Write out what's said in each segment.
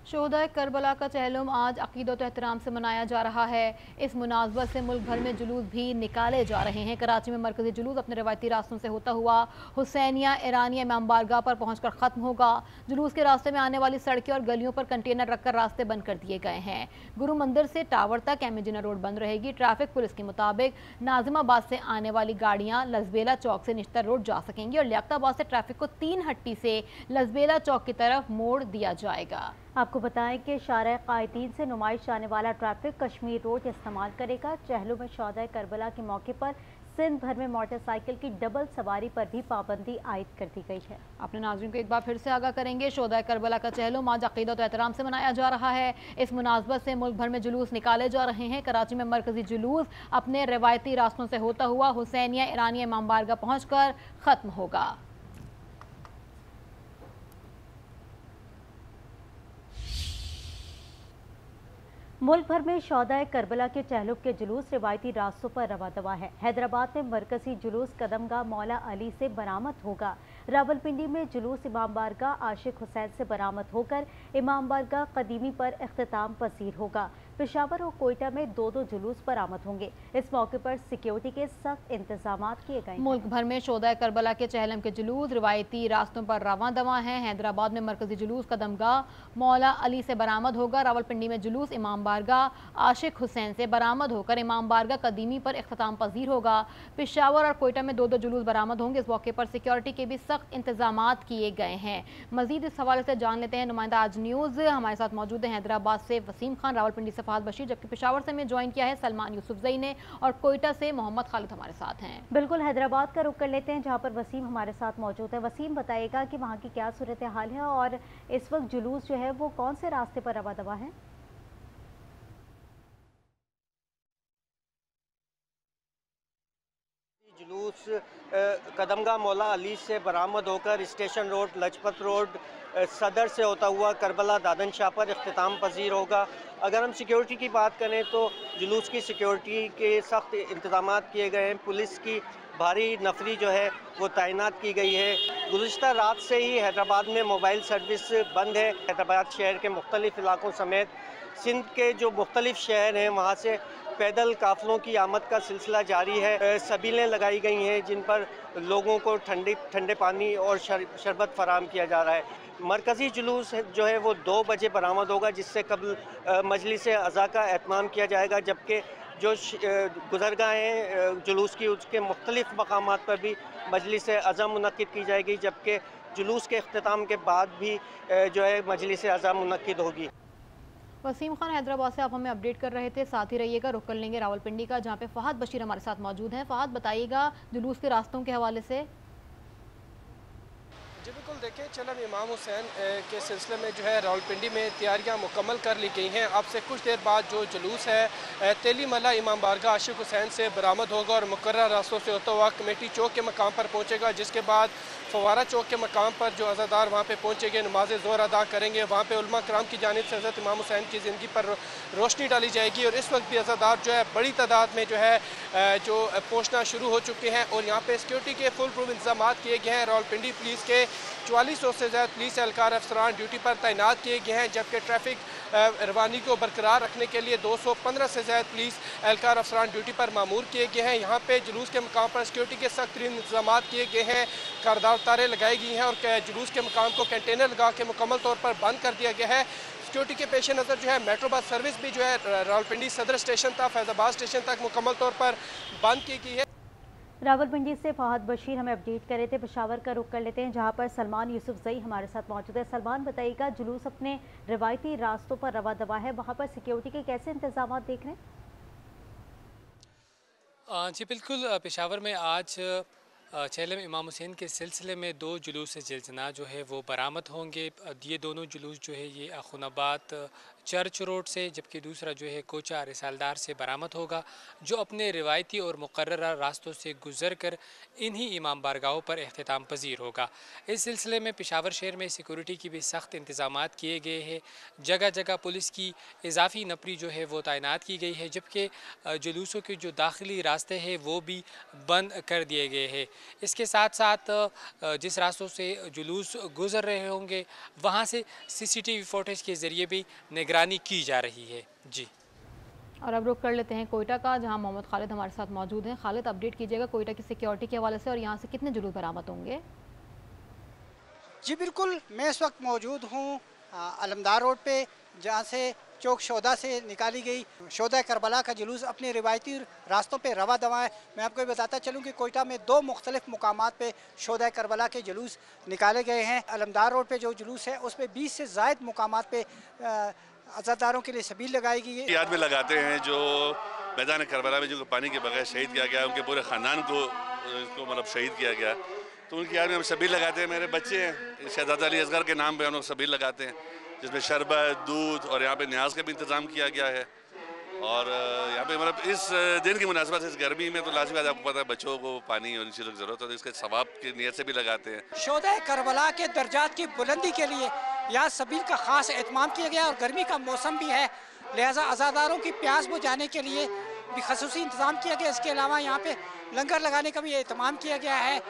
शोहदाए Karbala का चहलुम आज अकीदत एहतराम से मनाया जा रहा है। इस मुनासबत से मुल्क भर में जुलूस भी निकाले जा रहे हैं। कराची में मरकजी जुलूस अपने रवायती रास्तों से होता हुआ हुसैनिया ईरानिया इमाम बारगाह पर पहुंचकर ख़त्म होगा। जुलूस के रास्ते में आने वाली सड़कें और गलियों पर कंटेनर रखकर रास्ते बंद कर दिए गए हैं। गुरु मंदिर से टावर तक एमिजिना रोड बंद रहेगी। ट्रैफिक पुलिस के मुताबिक नाजिमाबाद से आने वाली गाड़ियाँ लजबेला चौक से निश्तर रोड जा सकेंगी और लियाकताबाद से ट्रैफिक को 3 हट्टी से लजबेला चौक की तरफ मोड़ दिया जाएगा। आपको बताएं कि शारा कायदीन से नुमाइश आने वाला ट्रैफिक कश्मीर रोड इस्तेमाल करेगा। चहलुम में शोहदाए करबला के मौके पर सिंध भर में मोटरसाइकिल की डबल सवारी पर भी पाबंदी आयद कर दी गई है। अपने नाज़रीन को एक बार फिर से आगाह करेंगे। शोहदाए करबला का चहलुम आज अक़ीदत व एहतराम से मनाया जा रहा है। इस मुनासबत से मुल्क भर में जुलूस निकाले जा रहे हैं। कराची में मरकजी जुलूस अपने रवायती रास्तों से होता हुआ हुसैनिया ईरानिया इमाम बारगाह पहुँच कर ख़त्म होगा। मुल्क भर में शोहदाए करबला के चहलुम के जुलूस रिवायती रास्तों पर रवा दवा है। हैदराबाद में मरकजी जुलूस कदमगाह मौला अली से बरामद होगा। रावलपिंडी में जुलूस इमाम बारगाह आशिक हुसैन से बरामद होकर इमाम बारगाह कदीमी पर इख्तिताम पसीर होगा। पेशावर और कोयटा में 2-2 जुलूस बरामद होंगे। इस मौके पर सिक्योरिटी के सख्त इंतजाम किए गए। मुल्क भर में शोहदाए करबला के चहलम के जुलूस रिवायती रास्तों पर रवां दवा हैं। हैदराबाद में मरकजी जुलूस कदमगाह मौला अली से बरामद होगा। रावलपिंडी में जुलूस इमाम बारगाह आशिक हुसैन से बरामद होकर इमाम बारगाह कदीमी पर इख्तिताम पजीर होगा। पेशावर और कोयटा में 2-2 जुलूस बरामद होंगे। इस मौके पर सिक्योरिटी के भी सख्त इंतजाम किए गए हैं। मजीद इस हवाले से जान लेते हैं नुमाइंदा आज न्यूज़ हमारे साथ मौजूद है हैदराबाद से वसीम खान, रावलपिंडी से फहद बशीर, जबकि पेशावर से हमें ज्वाइन किया है सलमान यूसुफजई ने और कोयटा से मोहम्मद खालिद हमारे साथ हैं। बिल्कुल, हैदराबाद का रुख कर लेते हैं जहां पर वसीम हमारे साथ मौजूद है। वसीम, बताइएगा कि वहां की क्या सूरत हाल है और इस वक्त जुलूस जो है वो कौन से रास्ते पर रवा दवा है? जुलूस कदमगाह मौला अली से बरामद होकर स्टेशन रोड, लजपत रोड, सदर से होता हुआ करबला दादन शाह पर इख्तिताम पजीर होगा। अगर हम सिक्योरिटी की बात करें तो जुलूस की सिक्योरिटी के सख्त इंतजाम किए गए हैं। पुलिस की भारी नफरी जो है वो तैनात की गई है। गुज़िश्ता रात से ही हैदराबाद में मोबाइल सर्विस बंद है। हैदराबाद शहर के मुख्तलिफ इलाकों समेत सिंध के जो मुख्तलिफ शहर हैं वहाँ से पैदल काफ़िलों की आमद का सिलसिला जारी है। सबीलें लगाई गई हैं जिन पर लोगों को ठंडे पानी और शरबत फराहम किया जा रहा है। मरकज़ी जुलूस जो है वो 2 बजे बरामद होगा, जिससे कबल मजलिस अज़ा का एहतमाम किया जाएगा, जबकि जो गुज़रगाहें जुलूस की उसके मुख्तलिफ मकामात पर भी मजलिस अज़ा मुनक्किद की जाएगी, जबकि जुलूस के अख्तिताम के बाद भी जो है मजलिस अज़ा मुनक्किद होगी। वसीम खान हैदराबाद से आप हमें अपडेट कर रहे थे, साथ ही रहिएगा। रुक कर लेंगे रावलपिंडी का जहाँ पे फहद बशीर हमारे साथ मौजूद हैं। फहद, बताइएगा जुलूस के रास्तों के हवाले से। जी बिल्कुल, देखिए चलम इमाम हुसैन के सिलसिले में जो है रावलपिंडी में तैयारियां मुकम्मल कर ली गई हैं। अब से कुछ देर बाद जो जुलूस है तेली मल्ला इमाम बारगाह आशिक हुसैन से बरामद होगा और मुकर्रर रास्तों से होता हुआ कमेटी चौक के मकाम पर पहुंचेगा, जिसके बाद फवारा चौक के मकाम पर जो अज़ादार वहाँ पे पहुँचेंगे, नमाज ज़ोहर अदा करेंगे। वहाँ पे उलमा कराम की जानिब से हज़रत इमाम हुसैन की ज़िंदगी पर रोशनी डाली जाएगी और इस वक्त भी अज़ादार जो है बड़ी तादाद में जो है जो पहुँचना शुरू हो चुके हैं और यहाँ पे सिक्योरिटी के फुल प्रूफ इंतजाम किए गए हैं। रावलपिंडी पुलिस के 4400 से ज़्यादा पुलिस एहलकार अफसरान ड्यूटी पर तैनात किए गए हैं, जबकि ट्रैफिक रवानी को बरकरार रखने के लिए 215 से ज़्यादा पुलिस एहलकार अफसरान ड्यूटी पर मामूर किए गए हैं। यहाँ पे जुलूस के मकाम पर सिक्योरिटी के सख्त तरीन इंतजाम किए गए हैं। कारदार तारे लगाई गई हैं और जुलूस के मकाम को कंटेनर लगा के मुकम्मल तौर पर बंद कर दिया गया है। सिक्योरिटी के पेश नज़र जो है मेट्रो बस सर्विस भी जो है रावलपिंडी सदर स्टेशन तक, फैज़ाबाद स्टेशन तक मुकम्मल तौर पर बंद की गई है। रावलपिंडी से फहद बशीर हमें अपडेट कर रहे थे। पेशावर का रुख कर लेते हैं जहां पर सलमान यूसुफजई हमारे साथ मौजूद है। सलमान, बताइएगा जुलूस अपने रिवायती रास्तों पर रवा दवा है, वहां पर सिक्योरिटी के कैसे इंतजाम देख रहे हैं? जी बिल्कुल, पेशावर में आज चहलम इमाम हुसैन के सिलसिले में 2 जुलूस जलजना जो है वो बरामद होंगे। ये दोनों जुलूस जो है ये खुनाबाद चर्च रोड से, जबकि दूसरा जो है कोचा रिसालदार से बरामद होगा, जो अपने रिवायती और मुकर्ररा रास्तों से गुजर कर इन्हीं इमाम बारगाहों पर अख्तिताम पजीर होगा। इस सिलसिले में पेशावर शहर में सिक्योरिटी की भी सख्त इंतजाम किए गए हैं। जगह जगह पुलिस की इजाफी नफरी जो है वो तैनात की गई है, जबकि जुलूसों के जो दाखिली रास्ते हैं वो भी बंद कर दिए गए हैं। इसके साथ साथ जिस रास्तों से जुलूस गुजर रहे होंगे वहाँ से CCTV फुटेज के ज़रिए भी निगरानी की जा रही है। जी, और अब रुख कर लेते हैं कोयटा का, जहां मोहम्मद खालिद हमारे साथ मौजूद हैं। खालिद, अपडेट कीजिएगा कोयटा की सिक्योरिटी के हवाले से और यहां से कितने जुलूस बरामद होंगे? जी बिल्कुल, मैं इस वक्त मौजूद हूँ अलमदार रोड पे, जहाँ से चौक शोदा से निकाली गई शोदा करबला का जुलूस अपने रिवायती रास्तों पे रवा दवा है। मैं आपको ये बताता चलूँ कि कोयटा में 2 मुख्तलिफ मुकामात पे शोदा करबला के जुलूस निकाले गए हैं। अलमदार रोड पे जो जुलूस है उस पर 20 से ज़ायद मुकामात पे अज़ादारों के लिए सबील लगाई गई है। याद में लगाते हैं जो मैदान करबला में जो पानी के बगैर शहीद किया गया, उनके पूरे ख़ानदान को मतलब शहीद किया गया, तो उनकी याद में हम सबील लगाते हैं। मेरे बच्चे हैं, शहजादा अली असगर के नाम पे हम लोग सबील लगाते हैं, जिसमें शरबत, दूध और यहाँ पे न्याज का भी इंतज़ाम किया गया है। और यहाँ पे मतलब इस दिन की मुनासिबत से, इस गर्मी में तो लाजमी आपको पता है बच्चों को पानी और इन चीज़ों की ज़रूरत है, तो इसके सवाब की नीयत से भी लगाते हैं। शोदा करबला के दर्जात की बुलंदी के लिए यहाँ सबील का ख़ास एहतमाम किया गया और गर्मी का मौसम भी है, लिहाजा अज़ादारों की प्यास बुझाने के लिए भी खसूसी इंतज़ाम किया गया। इसके अलावा यहाँ पे लंगर लगाने का भी एहतमाम किया गया है।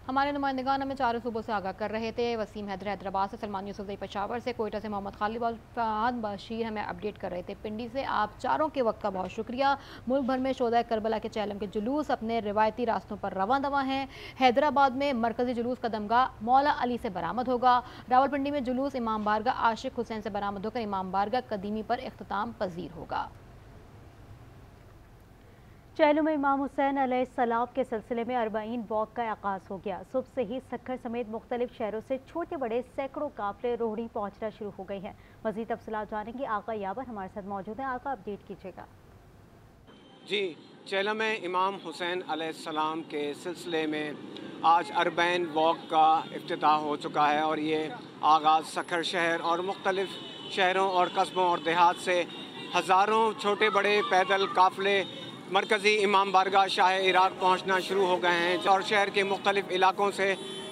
हमारे नुमाइंदगान हमें चारों सूबों से आगाह कर रहे थे। वसीम हैदर हैदराबाद से, सलमान यूसुफ पेशावर से, कोयटा से मोहम्मद खालिद और फहद बशीर हमें अपडेट कर रहे थे पिंडी से। आप चारों के वक्त का बहुत शुक्रिया। मुल्क भर में शोदा करबला के चैलम के जुलूस अपने रिवायती रास्तों पर रवां दवा हैं। हैदराबाद में मरकजी जुलूस कदमगाह मौला अली से बरामद होगा। रावलपिंडी में जुलूस इमाम बारगाह आशिक हुसैन से बरामद होकर इमाम बारगाह कदीमी पर इख्तिताम पजीर होगा। चेहलम में इमाम हुसैन अलैहिस्सलाम के सिलसिले में 40 वॉक का आगाज़ हो गया। सुबह से ही सक्खर समेत मुख्तलिफ शहरों से छोटे बड़े सैकड़ों काफिले रोहड़ी पहुँचना शुरू हो गए हैं। मज़ीद तफसीलात जानेंगे, आका याबर हमारे साथ मौजूद हैं। आका, अपडेट कीजिएगा। जी, चेहलम में इमाम हुसैन अलैहिस्सलाम के सिलसिले में आज 40 वॉक का इफ्तिताह हो चुका है और ये आगाज़ सक्खर शहर और मुख्तलिफ शहरों और कस्बों और देहात से हज़ारों छोटे बड़े पैदल काफिले मरकज़ी इमाम बारगाह शाह इराक पहुंचना शुरू हो गए हैं और शहर के मुख्तलिफ इलाकों से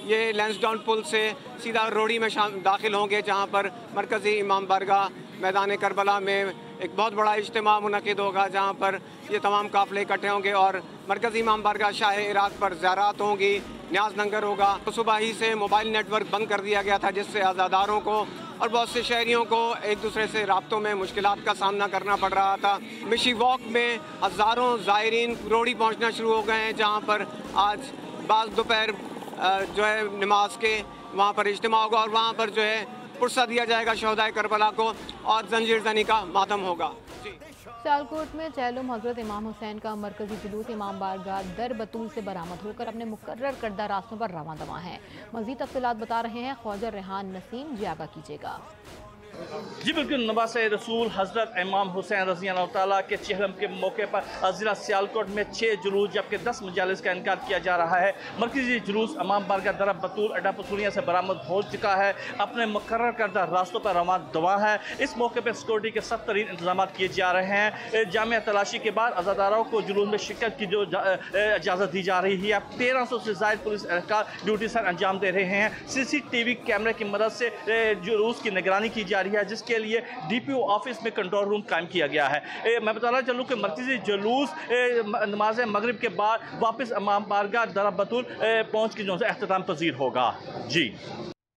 ये लैंसडाउन पुल से सीधा रोड़ी में दाखिल होंगे, जहां पर मरकज़ी इमाम बारगाह मैदान करबला में एक बहुत बड़ा इज्तिमा मुनक़िद होगा, जहां पर ये तमाम काफ़िले इकट्ठे होंगे और मरकज़ी इमाम बारगाह शाह इराक पर ज़ियारत होंगी, न्याज लंगर होगा। तो सुबह ही से मोबाइल नेटवर्क बंद कर दिया गया था, जिससे अज़ादारों को और बहुत से शहरियों को एक दूसरे से राब्तों में मुश्किलात का सामना करना पड़ रहा था। मिशी वॉक में हज़ारों ज़ायरीन रोड़ी पहुंचना शुरू हो गए हैं, जहां पर आज बाद दोपहर जो है नमाज के वहां पर इज्तिमा होगा और वहां पर जो है पुरसा दिया जाएगा शोहदाए करबला को और जंजीर ज़नी का मातम होगा। सियालकोट में चेहलम हज़रत इमाम हुसैन का मरकजी जुलूस इमाम बारगाह दर बतूल से बरामद होकर अपने मुकर्रर करदा रास्तों पर रवां दवा है। मज़ीद तफ़सीलात बता रहे हैं ख्वाजा रेहान नसीम, जी आगाह कीजिएगा। जी बिल्कुल, नवासे रसूल हज़रत इमाम हुसैन रज़ी अल्लाह तआला के चेहलम के मौके पर ज़िला सियालकोट में 6 जुलूस जबकि 10 मजालिस का इनकार किया जा रहा है। मरकजी जुलूस इमाम बारगाह दर बतूल अड्डा पसूलिया से बरामद हो चुका है, अपने मुकर्रर करदा रास्तों पर रवां दवा है। इस मौके पर सिक्योरिटी के सख्त तरीन इंतजाम किए जा रहे हैं। जामिया तलाशी के बाद अज़ादारों को जुलूस में शिरकत की जो इजाज़त दी जा रही है। 1300 से ज़ायद पुलिस एहलकार ड्यूटी सर अंजाम दे रहे हैं। CCTV कैमरे की मदद से जुलूस की निगरानी की जा रही है, जिसके लिए DPO ऑफिस में कंट्रोल रूम कायम किया गया है। मैं बताना चलूँ कि मरकजी जुलूस नमाज मगरिब के बाद वापस इमाम बारगाह दर बतूल पहुँच के जो है एख्तिताम पजीर होगा। जी।